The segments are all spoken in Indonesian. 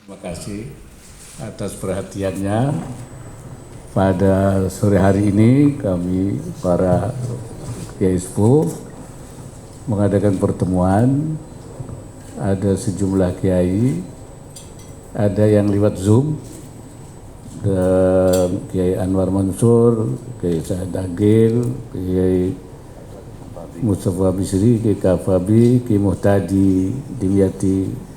Terima kasih atas perhatiannya. Pada sore hari ini kami para Kiai Sepuh mengadakan pertemuan. Ada sejumlah kiai, ada yang lewat Zoom, dan Kiai Anwar Mansur, Kiai Sa'ad Agil, Kiai Mustafa Bisri, Kiai Kafabi, Kiai Muhtadi Dimyati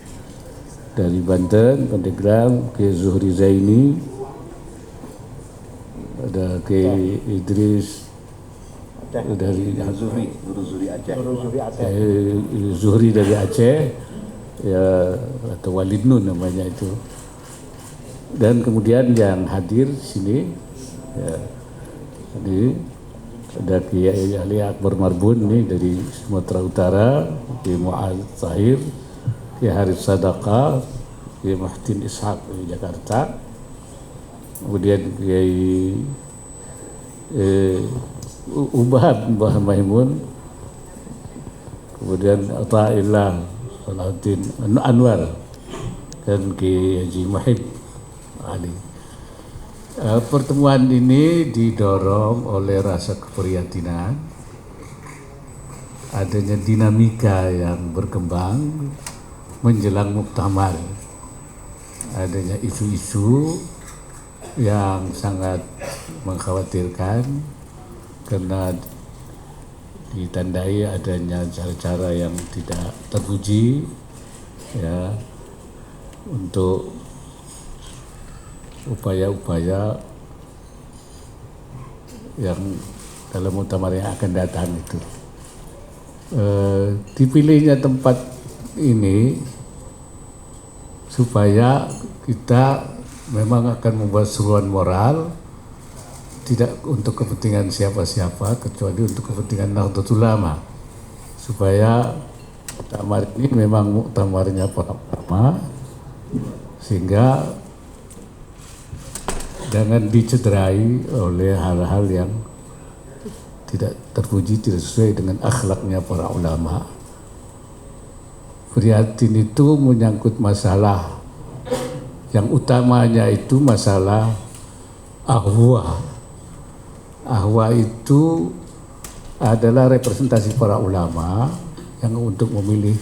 dari Banten, Pandeglang, Kiai Zuhri Zaini, ada Kiai Idris dari Zuhri dari Aceh, ya, atau Walid Nun namanya itu. Dan kemudian yang hadir di sini, ya, ini ada Kiai Ali Akbar Marbun nih dari Sumatera Utara, Kiai Mu'ad Tahir, Kiai Harif Sadaqah, Kiai Muhtin Ishaq dari Jakarta, kemudian Kiai Mbah Maimun, kemudian Ata'illah Salahuddin Anwar, dan Kiai Haji Muhib Ali. Pertemuan ini didorong oleh rasa keprihatinan, adanya dinamika yang berkembang menjelang muktamar, adanya isu-isu yang sangat mengkhawatirkan karena ditandai adanya cara-cara yang tidak terpuji, ya, untuk upaya-upaya yang dalam muktamar yang akan datang itu. Dipilihnya tempat ini supaya kita memang akan membuat seruan moral, tidak untuk kepentingan siapa-siapa kecuali untuk kepentingan Nahdlatul Ulama, supaya muktamar ini memang muktamarnya para ulama, sehingga jangan dicederai oleh hal-hal yang tidak terpuji, tidak sesuai dengan akhlaknya para ulama. Prihatin itu menyangkut masalah yang utamanya itu masalah ahwa. Ahwa itu adalah representasi para ulama yang untuk memilih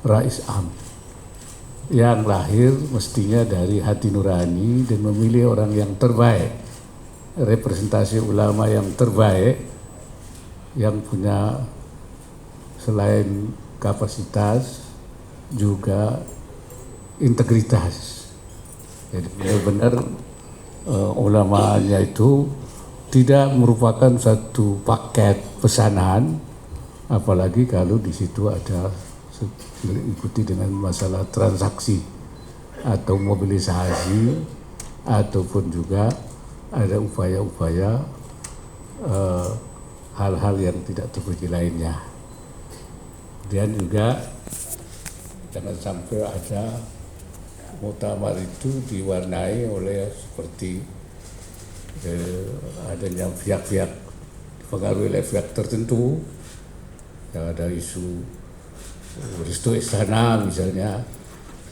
Rais Am, yang lahir mestinya dari hati nurani dan memilih orang yang terbaik, representasi ulama yang terbaik, yang punya selain kapasitas juga integritas. Jadi benar-benar ulamanya itu tidak merupakan satu paket pesanan, apalagi kalau di situ ada diikuti dengan masalah transaksi atau mobilisasi, ataupun juga ada upaya-upaya hal-hal yang tidak terpuji lainnya. Kemudian juga jangan sampai ada muktamar itu diwarnai oleh seperti adanya pihak-pihak dipengaruhi oleh pihak tertentu, yang ada isu Restu Istana misalnya.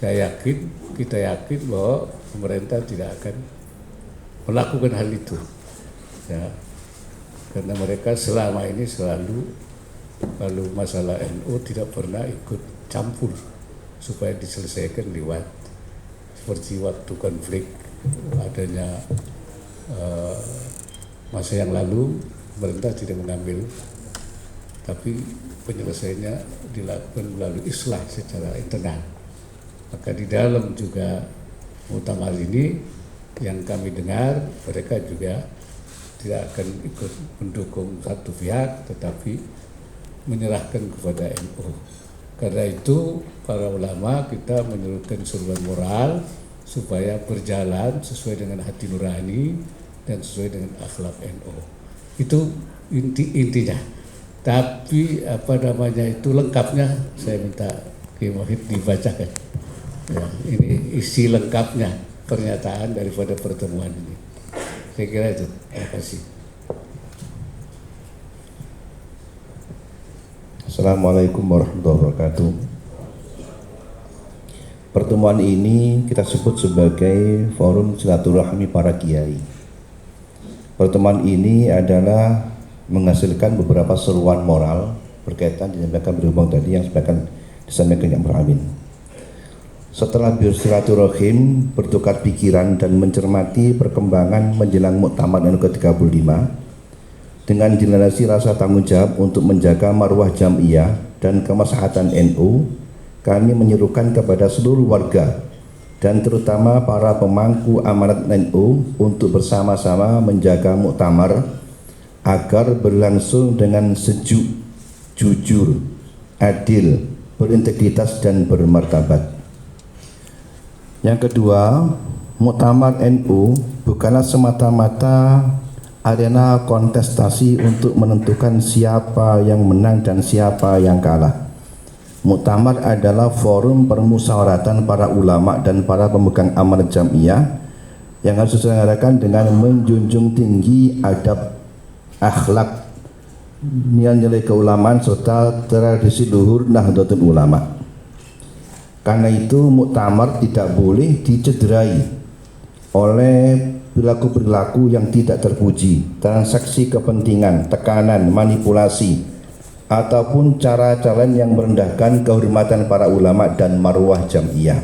Kita yakin bahwa pemerintah tidak akan melakukan hal itu, ya, karena mereka selama ini selalu kalau masalah NU tidak pernah ikut campur supaya diselesaikan lewat seperti waktu konflik adanya masa yang lalu, pemerintah tidak mengambil, tapi penyelesaiannya dilakukan melalui islah secara internal. Maka di dalam juga muktamar ini yang kami dengar, mereka juga tidak akan ikut mendukung satu pihak, tetapi menyerahkan kepada NU. Karena itu para ulama kita menyerukan seruan moral supaya berjalan sesuai dengan hati nurani dan sesuai dengan akhlak NU. Itu intinya. Tapi apa namanya itu lengkapnya saya minta Kiai Muhid dibacakan. Ya, ini isi lengkapnya pernyataan daripada pertemuan ini. Saya kira itu. Terima kasih. Assalamualaikum warahmatullahi wabarakatuh. Pertemuan ini kita sebut sebagai forum silaturahmi para kiai. Pertemuan ini adalah menghasilkan beberapa seruan moral berkaitan disampaikan berhubung tadi yang disampaikan yang beramin. Setelah bersilaturahim, bertukar pikiran dan mencermati perkembangan menjelang Muktamar NU ke-35 dengan dilandasi rasa tanggung jawab untuk menjaga marwah Jam'iyah dan kemaslahatan NU, kami menyerukan kepada seluruh warga dan terutama para pemangku amanat NU untuk bersama-sama menjaga muktamar agar berlangsung dengan sejuk, jujur, adil, berintegritas dan bermartabat. Yang kedua, muktamar NU bukanlah semata-mata arena kontestasi untuk menentukan siapa yang menang dan siapa yang kalah. Muktamar adalah forum permusyawaratan para ulama dan para pemegang amanat Jam'iyah yang harus diselenggarakan dengan menjunjung tinggi adab, akhlak, nilai-nilai keulamaan serta tradisi luhur Nahdlatul Ulama. Karena itu muktamar tidak boleh dicederai oleh perilaku-perilaku yang tidak terpuji, transaksi kepentingan, tekanan, manipulasi, ataupun cara-cara yang merendahkan kehormatan para ulama dan marwah Jam'iyah.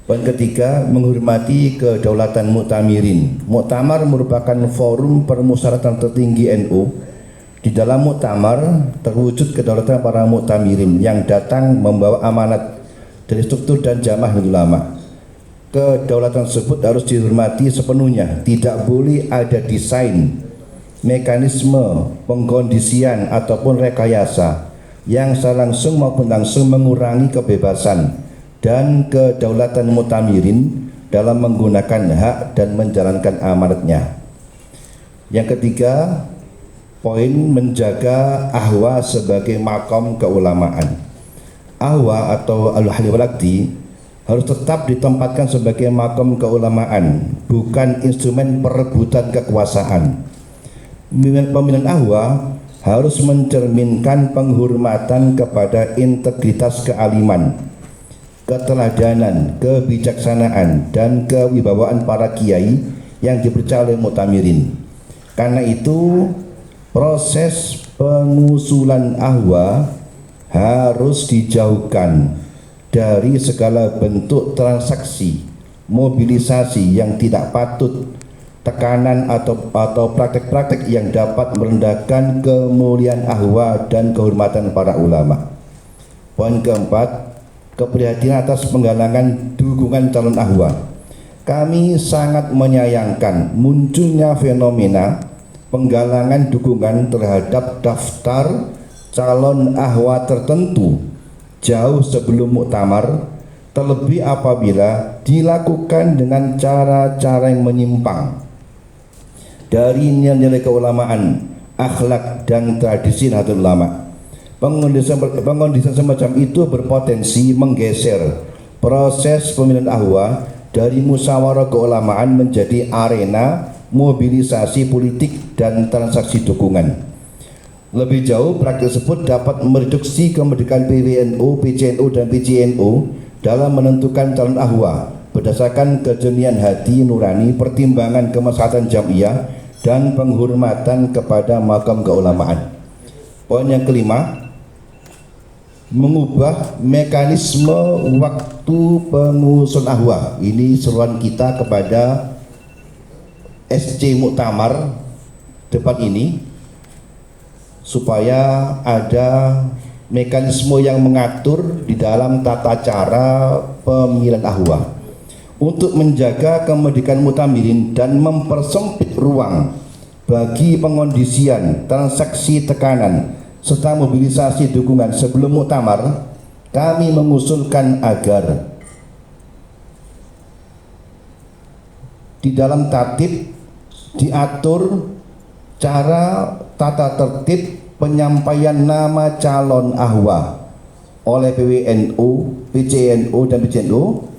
Poin ketiga, menghormati kedaulatan muktamirin. Muktamar merupakan forum permusyawaratan tertinggi NU. Di dalam muktamar terwujud kedaulatan para muktamirin yang datang membawa amanat dari struktur dan jamaah ulama. Kedaulatan tersebut harus dihormati sepenuhnya, tidak boleh ada desain, mekanisme, pengkondisian ataupun rekayasa yang secara langsung maupun langsung mengurangi kebebasan dan kedaulatan muktamirin dalam menggunakan hak dan menjalankan amanatnya. Yang ketiga, poin menjaga ahwa sebagai makom keulamaan. Ahwa atau al-hali walakti harus tetap ditempatkan sebagai makom keulamaan, bukan instrumen perebutan kekuasaan. Pemilihan ahwa harus mencerminkan penghormatan kepada integritas kealiman, keteladanan, kebijaksanaan, dan kewibawaan para kiai yang dipercaya oleh muktamirin. Karena itu proses pengusulan ahwa harus dijauhkan dari segala bentuk transaksi, mobilisasi yang tidak patut, tekanan atau praktek-praktek yang dapat merendahkan kemuliaan ahwa dan kehormatan para ulama. Poin keempat, keprihatinan atas penggalangan dukungan calon ahwa. Kami sangat menyayangkan munculnya fenomena penggalangan dukungan terhadap daftar calon ahwa tertentu jauh sebelum muktamar, terlebih apabila dilakukan dengan cara-cara yang menyimpang dari nilai-nilai keulamaan, akhlak dan tradisi Nahdlatul Ulama. Pengkondisian semacam itu berpotensi menggeser proses pemilihan ahwa dari musyawarah keulamaan menjadi arena mobilisasi politik dan transaksi dukungan. Lebih jauh, praktik tersebut dapat mereduksi kemerdekaan PWNU, PCNU, dan PCNU dalam menentukan calon ahwa berdasarkan kejernihan hati nurani, pertimbangan kemaslahatan Jam'iyah, dan penghormatan kepada makam keulamaan. Poin yang kelima, mengubah mekanisme waktu pengusulan ahwa. Ini seruan kita kepada SC Muktamar depan ini, supaya ada mekanisme yang mengatur di dalam tata cara pemilihan ahwa untuk menjaga kemerdekaan muktamirin dan mempersempit ruang bagi pengondisian, transaksi tekanan, serta mobilisasi dukungan sebelum muktamar. Kami mengusulkan agar di dalam tatib diatur cara tata tertib penyampaian nama calon ahwa oleh PWNU, PCNU, dan PCNU,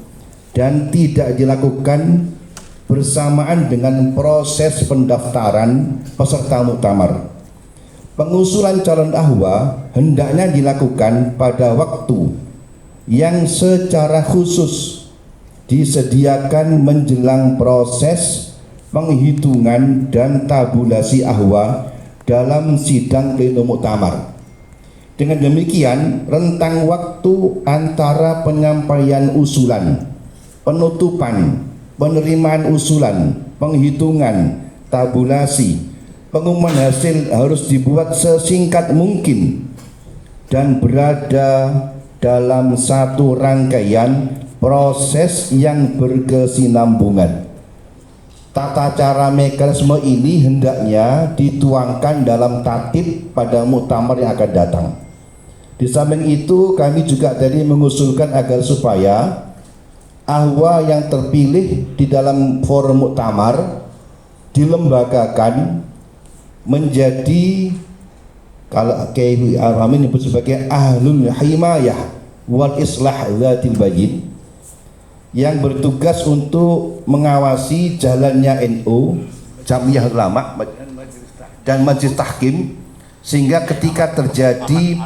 dan tidak dilakukan bersamaan dengan proses pendaftaran peserta muktamar. Pengusulan calon ahwa hendaknya dilakukan pada waktu yang secara khusus disediakan menjelang proses penghitungan dan tabulasi ahwa dalam sidang pleno muktamar. Dengan demikian, rentang waktu antara penyampaian usulan, penutupan, penerimaan usulan, penghitungan, tabulasi, pengumuman hasil harus dibuat sesingkat mungkin dan berada dalam satu rangkaian proses yang berkesinambungan. Tata cara mekanisme ini hendaknya dituangkan dalam tatib pada muktamar yang akan datang. Di samping itu, kami juga tadi mengusulkan agar supaya ahwa yang terpilih di dalam forum muktamar dilembagakan menjadi, kalau Kiai Amin menyebut sebagai ahlul himayah wal islah dzatil bayin, yang bertugas untuk mengawasi jalannya NU, Jamiyah Ulama dan Majelis Tahkim, sehingga ketika terjadi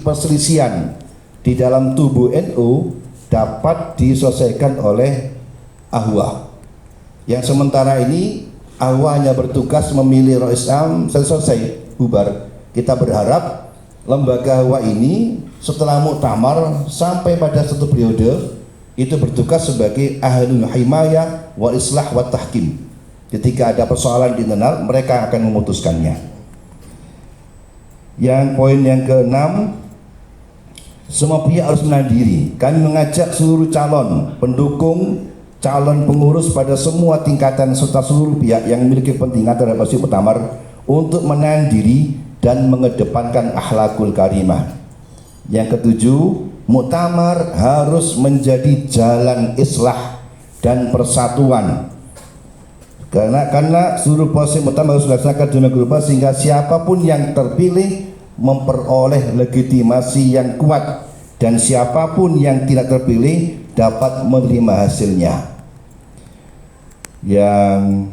perselisihan di dalam tubuh NU dapat diselesaikan oleh ahwa. Yang sementara ini ahwa hanya bertugas memilih Rais Am, selesai bubar. Kita berharap lembaga ahwa ini setelah muktamar sampai pada satu periode itu bertugas sebagai ahlul himayah wal islah wat tahkim. Ketika ada persoalan di internal, mereka akan memutuskannya. Yang poin yang keenam, semua pihak harus menadiri. Kami mengajak seluruh calon pendukung, calon pengurus pada semua tingkatan serta seluruh pihak yang memiliki kepentingan terhadap hasil muktamar untuk menahan diri dan mengedepankan akhlakul karimah. Yang ketujuh, muktamar harus menjadi jalan islah dan persatuan. Karena seluruh proses muktamar harus dilaksanakan demikian rupa sehingga siapapun yang terpilih memperoleh legitimasi yang kuat dan siapapun yang tidak terpilih dapat menerima hasilnya. Yang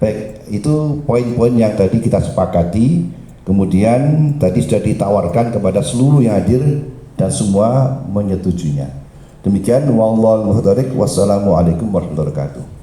baik, itu poin-poin yang tadi kita sepakati. Kemudian tadi sudah ditawarkan kepada seluruh yang hadir dan semua menyetujuinya. Demikian, wallahu muwaffiq. Wassalamualaikum warahmatullahi wabarakatuh.